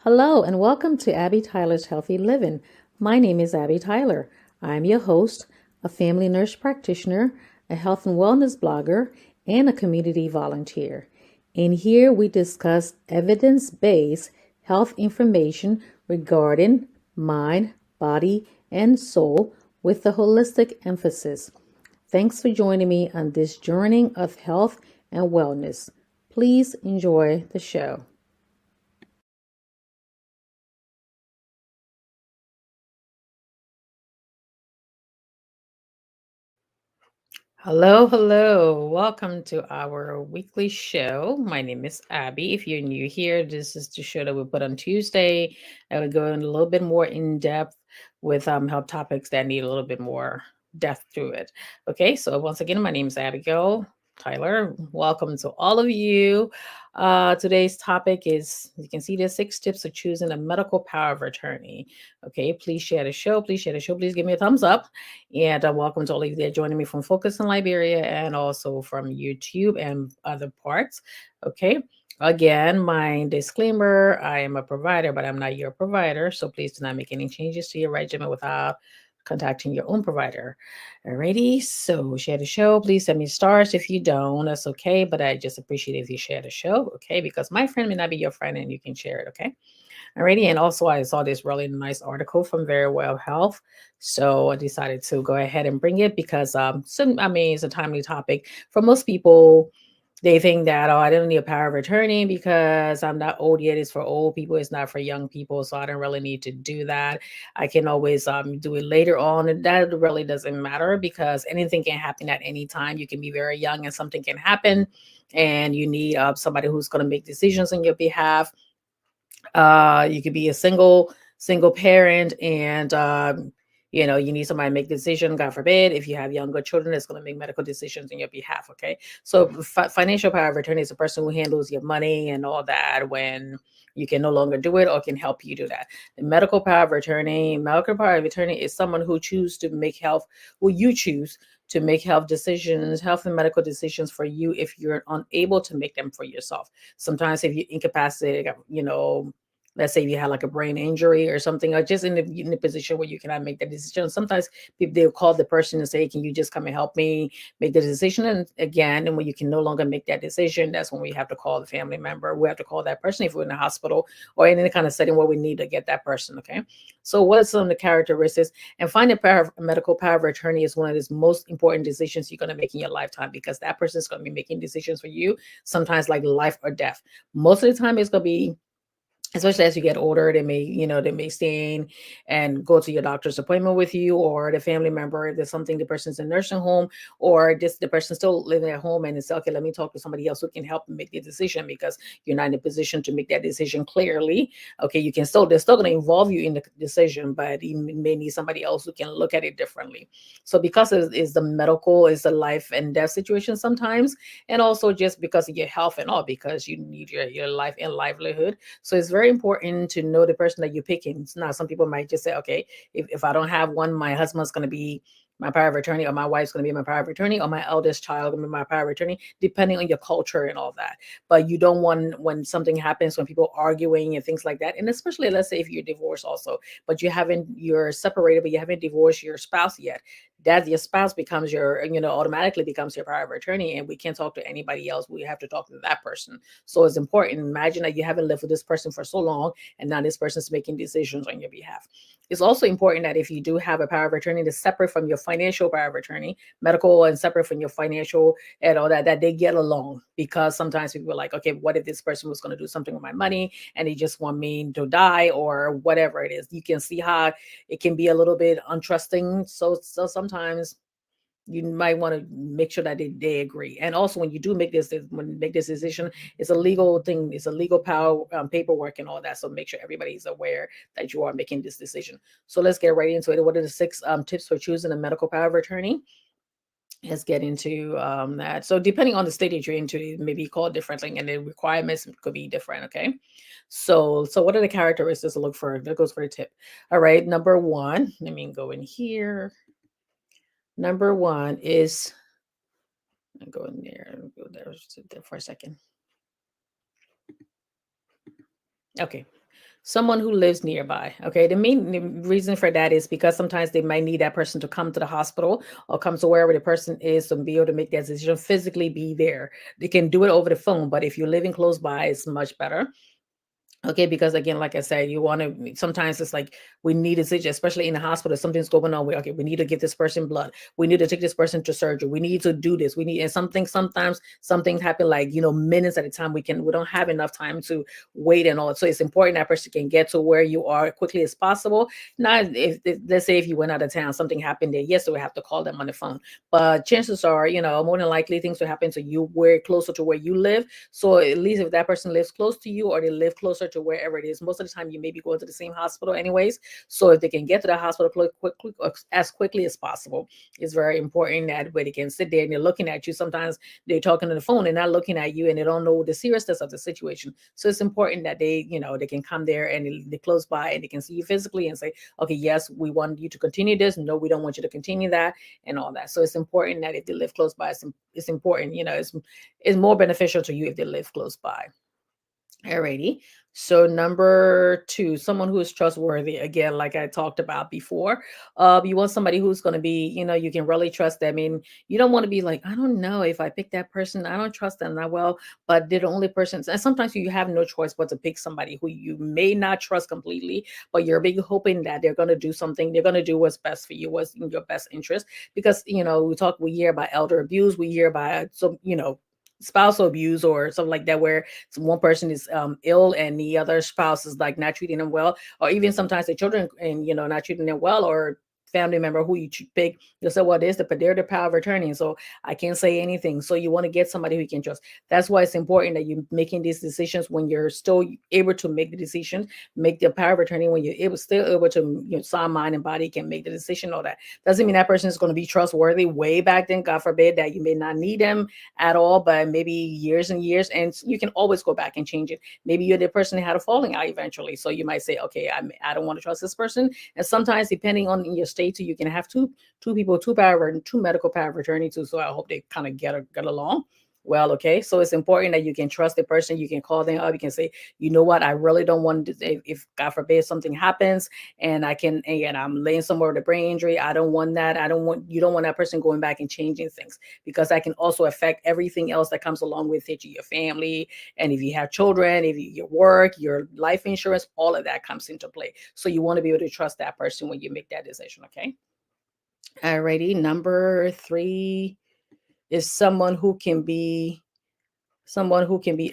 Hello, and welcome to Abby Tyler's Healthy Living. My name is Abby Tyler. I'm your host, a family nurse practitioner, a health and wellness blogger, and a community volunteer. In here, we discuss evidence based health information regarding mind, body, and soul with a holistic emphasis. Thanks for joining me on this journey of health and wellness. Please enjoy the show. Hello, hello. Welcome to our weekly show. My name is Abby. If you're new here, this is the show that we put on Tuesday. And we go in a little bit more in depth with health topics that need a little bit more depth to it. Okay, so once again, my name is Abigail Tyler. Welcome to all of you. Today's topic is you can see there's 6 tips of choosing a medical power of attorney. Okay, please share the show. Please share the show. Please give me a thumbs up. And welcome to all of you that are joining me from Focus in Liberia and also from YouTube and other parts. Okay. Again, my disclaimer, I am a provider, but I'm not your provider. So please do not make any changes to your regimen without contacting your own provider. Alrighty. So share the show. Please send me stars. If you don't, that's okay. But I just appreciate if you share the show. Okay. Because my friend may not be your friend and you can share it. Okay. Alrighty, and also I saw this really nice article from Very Well Health, so I decided to go ahead and bring it because it's a timely topic for most people. They think that I don't need a power of attorney because I'm not old yet. It's for old people. It's not for young people, so I don't really need to do that. I can always do it later on, and that really doesn't matter because anything can happen at any time. You can be very young and something can happen, and you need somebody who's going to make decisions on your behalf. You could be a single parent, and you need somebody to make decision. God forbid, if you have younger children, that's going to make medical decisions on your behalf. Okay, so financial power of attorney is a person who handles your money and all that when you can no longer do it or can help you do that. The medical power of attorney is someone who chooses to make health, who you choose to make health decisions, health and medical decisions for you if you're unable to make them for yourself. Sometimes if you're incapacitated, let's say if you had like a brain injury or something, or just in the position where you cannot make that decision. Sometimes people, they'll call the person and say, can you just come and help me make the decision? And again, and when you can no longer make that decision, that's when we have to call the family member. We have to call that person if we're in the hospital or in any kind of setting where we need to get that person. Okay. So what are some of the characteristics? And finding medical power of attorney is one of the most important decisions you're going to make in your lifetime, because that person is going to be making decisions for you, sometimes like life or death. Most of the time it's going to be, especially as you get older, they may stay in and go to your doctor's appointment with you, or the family member, if there's something, the person's in nursing home, or just the person still living at home and it's okay, let me talk to somebody else who can help make the decision, because you're not in a position to make that decision clearly. Okay, they're still going to involve you in the decision, but you may need somebody else who can look at it differently. So because it is the medical, is the life and death situation sometimes, and also just because of your health and all, because you need your life and livelihood. So it's very important to know the person that you're picking. Now, some people might just say, okay, if I don't have one, my husband's going to be my power of attorney, or my wife's going to be my power of attorney, or my eldest child going to be my power of attorney, depending on your culture and all that. But you don't want, when something happens, when people arguing and things like that, and especially let's say if you're divorced also, but you're separated, but you haven't divorced your spouse yet, that your spouse becomes automatically becomes your power of attorney, and we can't talk to anybody else. We have to talk to that person. So it's important. Imagine that you haven't lived with this person for so long, and now this person's making decisions on your behalf. It's also important that if you do have a power of attorney, to separate from your financial power of attorney, medical, and separate from your financial and all that they get along. Because sometimes people are like, okay, what if this person was going to do something with my money and they just want me to die or whatever it is? You can see how it can be a little bit untrusting. So sometimes you might want to make sure that they agree. And also, when you do make this decision, it's a legal thing, it's a legal power, paperwork and all that. So make sure everybody's aware that you are making this decision. So let's get right into it. What are the 6 tips for choosing a medical power of attorney? Let's get into that. So depending on the state that you're into, it may be called differently, and the requirements could be different. Okay. So what are the characteristics to look for? That goes for the tip. All right. Number one, let me go in here. Number one is, go in there, go there for a second. Okay. Someone who lives nearby. Okay. The reason for that is because sometimes they might need that person to come to the hospital or come to wherever the person is to be able to make that decision, physically be there. They can do it over the phone, but if you're living close by, it's much better. Okay, because again, like I said, you want to sometimes it's like we need a situation, especially in the hospital, something's going on. Okay, we need to give this person blood. We need to take this person to surgery. We need to do this. We need and sometimes some things happen like minutes at a time. We don't have enough time to wait and all. So it's important that person can get to where you are quickly as possible. Not if let's say if you went out of town, something happened there. Yes, so we have to call them on the phone. But chances are, more than likely things will happen to you where closer to where you live. So at least if that person lives close to you or they live closer to wherever it is, most of the time you may be going to the same hospital anyways. So if they can get to the hospital quickly, as quickly as possible, it's very important that way they can sit there and they're looking at you. Sometimes they're talking on the phone and not looking at you and they don't know the seriousness of the situation. So it's important that they can come there and they're close by and they can see you physically and say, okay, yes, we want you to continue this. No, we don't want you to continue that and all that. So it's important that if they live close by, it's important, it's more beneficial to you if they live close by. Alrighty. So number two, someone who is trustworthy. Again, like I talked about before, you want somebody who's going to be, you can really trust them. I mean, you don't want to be like, I don't know if I pick that person, I don't trust them that well, but they're the only person. And sometimes you have no choice but to pick somebody who you may not trust completely, but you're big hoping that they're going to do something. They're going to do what's best for you, what's in your best interest. Because we hear about elder abuse, we hear about spousal abuse or something like that where one person is ill and the other spouse is like not treating them well, or even sometimes the children and not treating them well, or family member who you pick, you'll say, well, they're the power of attorney, so I can't say anything. So you want to get somebody who you can trust. That's why it's important that you're making these decisions when you're still able to make the decision, make the power of attorney when you're still able to, sign mind and body can make the decision. All that doesn't mean that person is going to be trustworthy way back then. God forbid that you may not need them at all, but maybe years and years, and you can always go back and change it. Maybe you're the person that had a falling out eventually, so you might say, okay, I don't want to trust this person. And sometimes, depending on your state, too, you can have two people, two medical power of attorney too. So I hope they kind of get along well. Okay, so it's important that you can trust the person. You can call them up. You can say, you know what, I really don't want to. If God forbid something happens, and I'm laying somewhere with a brain injury, I don't want that. You don't want that person going back and changing things, because that can also affect everything else that comes along with it, your family, and if you have children, your work, your life insurance, all of that comes into play. So you want to be able to trust that person when you make that decision. Okay. Alrighty. Number three is someone who can be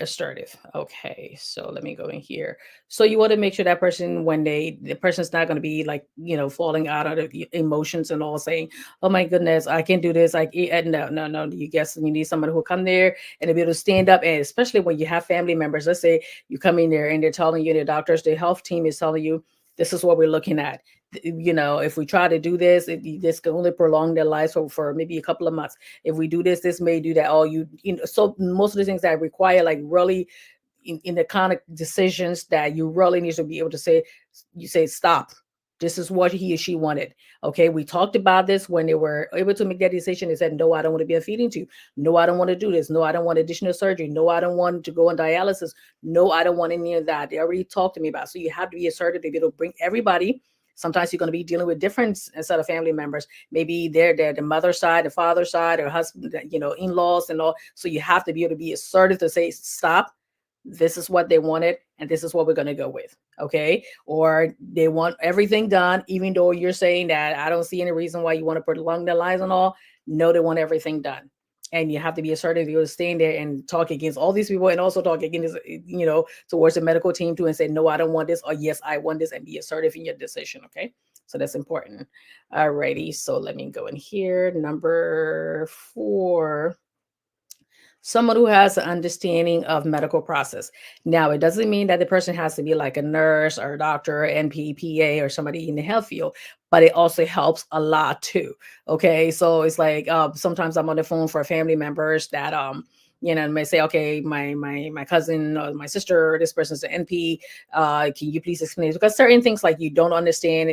assertive. Okay, so let me go in here. So you want to make sure that person, when the person's not going to be like, falling out of the emotions and all, saying, oh my goodness, I can't do this, no, no, no. You need someone who will come there and be able to stand up. And especially when you have family members, let's say you come in there and they're telling you, the doctors, the health team is telling you, this is what we're looking at. If we try to do this, this can only prolong their lives for maybe a couple of months. If we do this, this may do that. All so most of the things that require, like, really in the kind of decisions that you really need to be able to say, you say, stop. This is what he or she wanted. Okay, we talked about this when they were able to make that decision. They said, no, I don't want to be a feeding tube. No, I don't want to do this. No, I don't want additional surgery. No, I don't want to go on dialysis. No, I don't want any of that. They already talked to me about it. So you have to be assertive to be able to bring everybody. Sometimes you're going to be dealing with different set of family members. Maybe they're the mother side, the father side, or husband, in-laws and all. So you have to be able to be assertive to say, stop. This is what they wanted, and this is what we're going to go with. Okay. Or they want everything done, even though you're saying that I don't see any reason why you want to prolong their lives and all. No, they want everything done. And you have to be assertive. You're staying there and talk against all these people, and also talk against, towards the medical team too, and say, no, I don't want this, or yes, I want this, and be assertive in your decision. Okay. So that's important. Alrighty. So let me go in here. Number 4, someone who has an understanding of medical process. Now, it doesn't mean that the person has to be like a nurse or a doctor, NPPA, or somebody in the health field, but it also helps a lot too. Okay, so it's like, sometimes I'm on the phone for family members that may say, okay, my cousin or my sister, this person's an NP. Can you please explain this? Because certain things like you don't understand,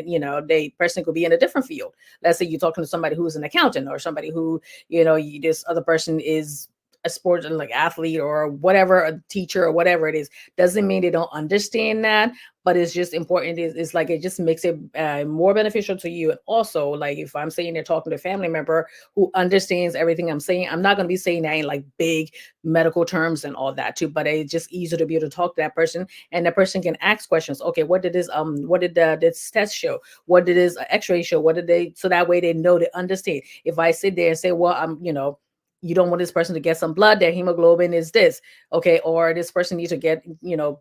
they person could be in a different field. Let's say you're talking to somebody who's an accountant, or somebody who, this other person is a sport like athlete or whatever, a teacher or whatever it is, doesn't mean they don't understand that, but it's just important. It's like it just makes it more beneficial to you. And also, like if I'm saying they're talking to a family member who understands everything I'm saying, I'm not going to be saying that in like big medical terms and all that too, but it's just easier to be able to talk to that person, and that person can ask questions. Okay, what did this test show? What did this X-ray show? What did they? So that way they know, they understand. If I sit there and say, well, you don't want this person to get some blood, their hemoglobin is this, okay, or this person needs to get,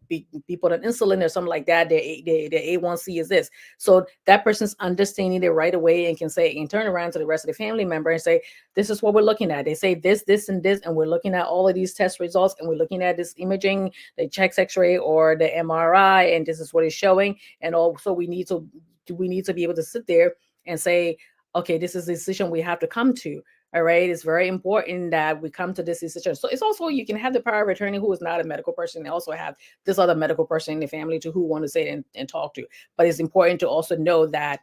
be put on insulin or something like that, their A1C is this. So that person's understanding it right away and can say, and turn around to the rest of the family member and say, this is what we're looking at. They say this and this, and we're looking at all of these test results, and we're looking at this imaging, the checks X-ray or the MRI, and this is what it's showing. And also we need to be able to sit there and say, okay, this is the decision we have to come to. All right. It's very important that we come to this decision. So it's also, you can have the power of attorney who is not a medical person, and also have this other medical person in the family too who want to sit and talk to. But it's important to also know that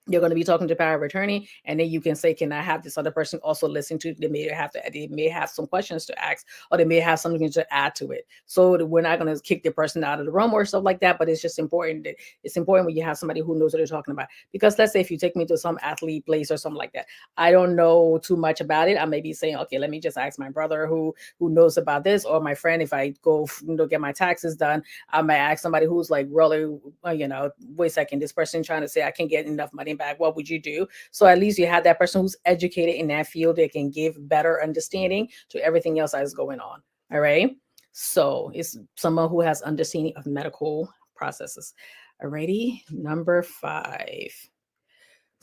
you're going to be talking to power of attorney, and then you can say, can I have this other person also listen to? They may have some questions to ask, or they may have something to add to it. So we're not going to kick the person out of the room or stuff like that, but it's just important that it's important when you have somebody who knows what they're talking about. Because let's say if you take me to some athlete place or something like that, I don't know too much about it. I may be saying, okay, let me just ask my brother who knows about this, or my friend. If I go get my taxes done, I might ask somebody who's like really, wait a second, this person trying to say I can get enough money back. What would you do? So at least you have that person who's educated in that field that can give better understanding to everything else that is going on. All right. So it's someone who has understanding of medical processes. Alrighty. Number 5,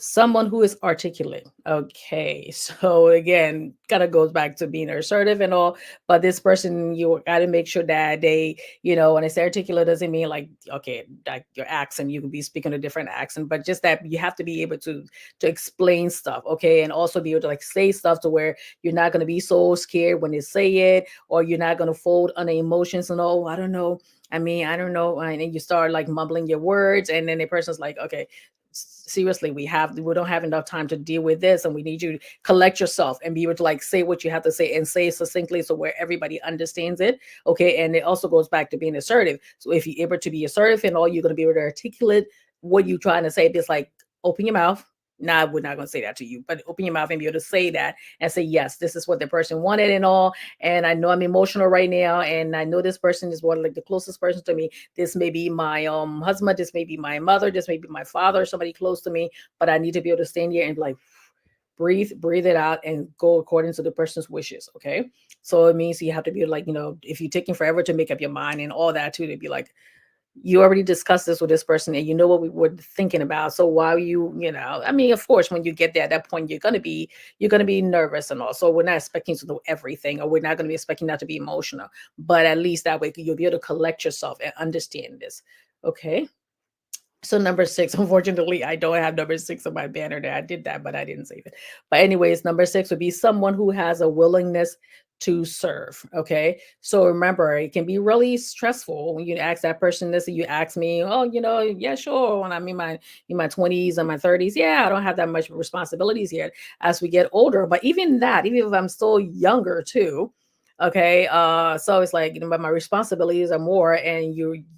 someone who is articulate. Okay, so again, kind of goes back to being assertive and all, but this person, you got to make sure that they, when I say articulate, doesn't mean like, okay, like your accent, you can be speaking a different accent, but just that you have to be able to explain stuff, okay, and also be able to like say stuff to where you're not going to be so scared when they say it, or you're not going to fold on the emotions and all. I don't know. I mean, I don't know. And then you start like mumbling your words, and then the person's like, okay, seriously, we don't have enough time to deal with this, and we need you to collect yourself and be able to like say what you have to say, and say succinctly, so where everybody understands it. Okay, and it also goes back to being assertive. So if you're able to be assertive and all, you're going to be able to articulate what you're trying to say. Just like open your mouth. Nah, we're not going to say that to you, but open your mouth and be able to say that and say, yes, this is what the person wanted and all. And I know I'm emotional right now, and I know this person is one like the closest person to me. This may be my husband, this may be my mother, this may be my father, somebody close to me, but I need to be able to stand here and like breathe it out and go according to the person's wishes. Okay. So it means you have to be like, if you're taking forever to make up your mind and all that too, to be like, you already discussed this with this person, and you know what we were thinking about. So why I mean, of course, when you get there at that point, you're gonna be nervous and all. So we're not expecting to know everything, or we're not gonna be expecting that to be emotional. But at least that way you'll be able to collect yourself and understand this. Okay. So number 6, unfortunately, I don't have number 6 on my banner there. I did that, but I didn't save it. But anyways, number 6 would be someone who has a willingness to serve. Okay. So remember, it can be really stressful when you ask that person this, and you ask me, oh, yeah, sure. When I'm in my 20s and my 30s, yeah, I don't have that much responsibilities yet. As we get older, but even that, even if I'm still younger too. Okay. So it's like, but my responsibilities are more, and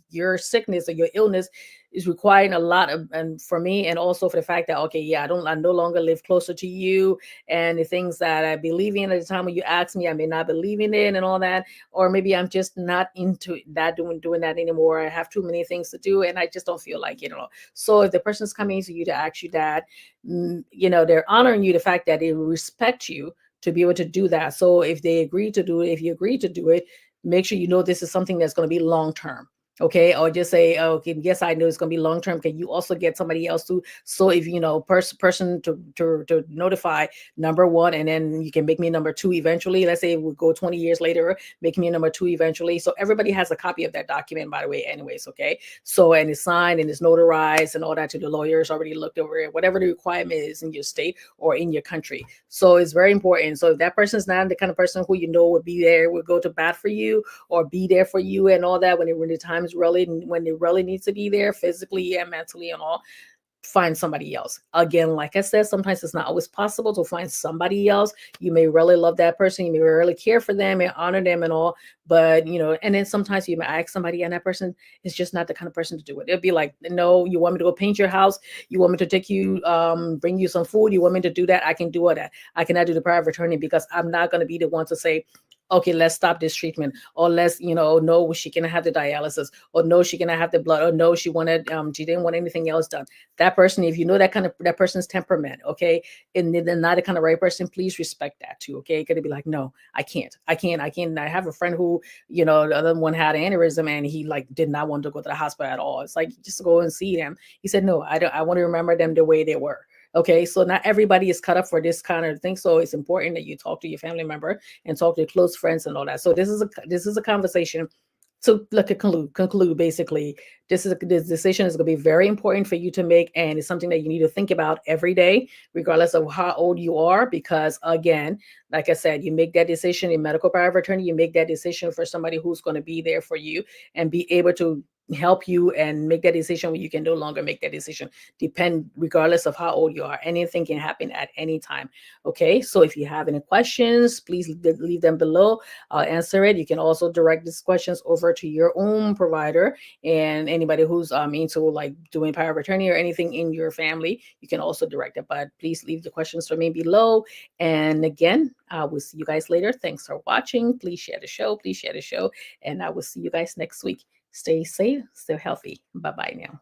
your sickness or your illness is requiring a lot of, and for me, and also for the fact that, okay, yeah, I no longer live closer to you, and the things that I believe in at the time when you ask me, I may not believe in it and all that, or maybe I'm just not into that, doing that anymore. I have too many things to do, and I just don't feel like it. So if the person's coming to you to ask you that, they're honoring you, the fact that they respect you to be able to do that. So if they agree to do it, if you agree to do it, make sure this is something that's going to be long term. Okay, or just say, oh, okay, yes, I know it's going to be long term. Can you also get somebody else to? So if person to notify number 1, and then you can make me number 2 eventually. Let's say we go 20 years later, make me number 2 eventually. So everybody has a copy of that document, by the way, anyways. Okay, so, and it's signed and it's notarized and all that, to the lawyers already looked over it, whatever the requirement is in your state or in your country. So it's very important. So if that person's not the kind of person who would be there, would go to bat for you or be there for you and all that when the times really, when it really needs to be there physically and mentally and all, find somebody else. Again, like I said, sometimes it's not always possible to find somebody else. You may really love that person, you may really care for them and honor them and all, but and then sometimes you may ask somebody and that person is just not the kind of person to do it. It'll be like, no, you want me to go paint your house? You want me to take you, bring you some food? You want me to do that? I can do all that. I cannot do the power of attorney because I'm not going to be the one to say, okay, let's stop this treatment, or let's, no, she can have the dialysis, or no, she cannot have the blood, or no, she didn't want anything else done. That person, if you know that person's temperament, okay, and they're not the kind of right person, please respect that too, okay? Gonna be like, no, I can't. I have a friend who, the other one had an aneurysm and he like did not want to go to the hospital at all. It's like, just go and see them. He said, no, I don't. I want to remember them the way they were. Okay, so not everybody is cut up for this kind of thing. So it's important that you talk to your family member and talk to your close friends and all that. So this is a conversation to look at conclude basically. This decision is going to be very important for you to make, and it's something that you need to think about every day, regardless of how old you are, because again, like I said, you make that decision in medical power of attorney, you make that decision for somebody who's going to be there for you and be able to help you and make that decision when you can no longer make that decision. Depend regardless of how old you are, anything can happen at any time. Okay, so if you have any questions, please leave them below. I'll answer it. You can also direct these questions over to your own provider, and anybody who's into like doing power of attorney or anything in your family, you can also direct it. But please leave the questions for me below. And again, I will see you guys later. Thanks for watching. Please share the show. Please share the show. And I will see you guys next week. Stay safe, stay healthy. Bye bye now.